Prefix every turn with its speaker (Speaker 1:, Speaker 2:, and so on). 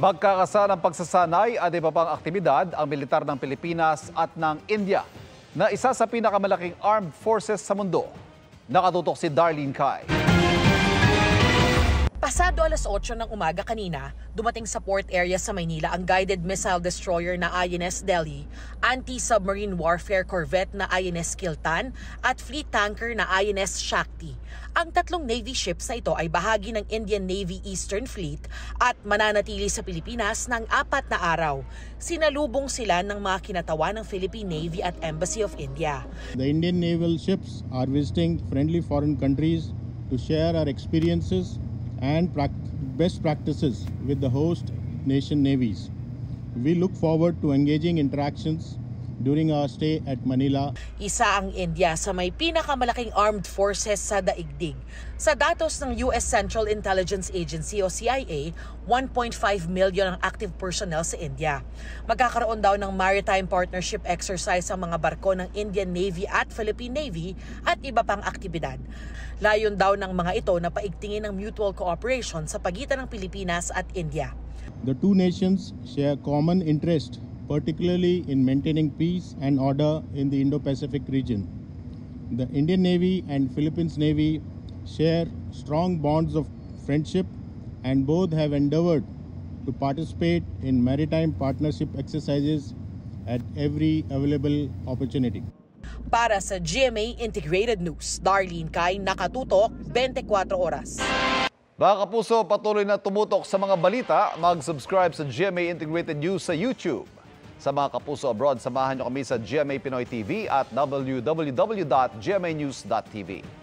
Speaker 1: Magkakasa ng pagsasanay at iba pang aktibidad ang militar ng Pilipinas at ng India na isa sa pinakamalaking armed forces sa mundo. Nakatutok si Darlene Cai.
Speaker 2: Pasado alas 8 ng umaga kanina, dumating sa port area sa Maynila ang guided missile destroyer na INS Delhi, anti-submarine warfare corvette na INS Kiltan at fleet tanker na INS Shakti. Ang tatlong Navy ships na ito ay bahagi ng Indian Navy Eastern Fleet at mananatili sa Pilipinas ng 4 na araw. Sinalubong sila ng mga kinatawan ng Philippine Navy at Embassy of India.
Speaker 3: The Indian naval ships are visiting friendly foreign countries to share our experiences and best practices with the host nation navies. We look forward to engaging interactions during our stay at Manila.
Speaker 2: Isa ang India sa may pinakamalaking armed forces sa daigdig. Sa datos ng US Central Intelligence Agency o CIA, 1.5 million ang active personnel sa India. Magkakaroon daw ng maritime partnership exercise ang mga barko ng Indian Navy at Philippine Navy at iba pang aktibidad. Layon daw ng mga ito na paigtingin ng mutual cooperation sa pagitan ng Pilipinas at India.
Speaker 3: The two nations share common interest, particularly in maintaining peace and order in the Indo-Pacific region. The Indian Navy and Philippines Navy share strong bonds of friendship and both have endeavored to participate in maritime partnership exercises at every available opportunity.
Speaker 2: Para sa GMA Integrated News, Darlene Cai, nakatutok 24 oras.
Speaker 1: Mga kapuso, patuloy na tumutok sa mga balita. Mag-subscribe sa GMA Integrated News sa YouTube. Sa mga kapuso abroad, samahan niyo kami sa GMA Pinoy TV at www.gmanews.tv.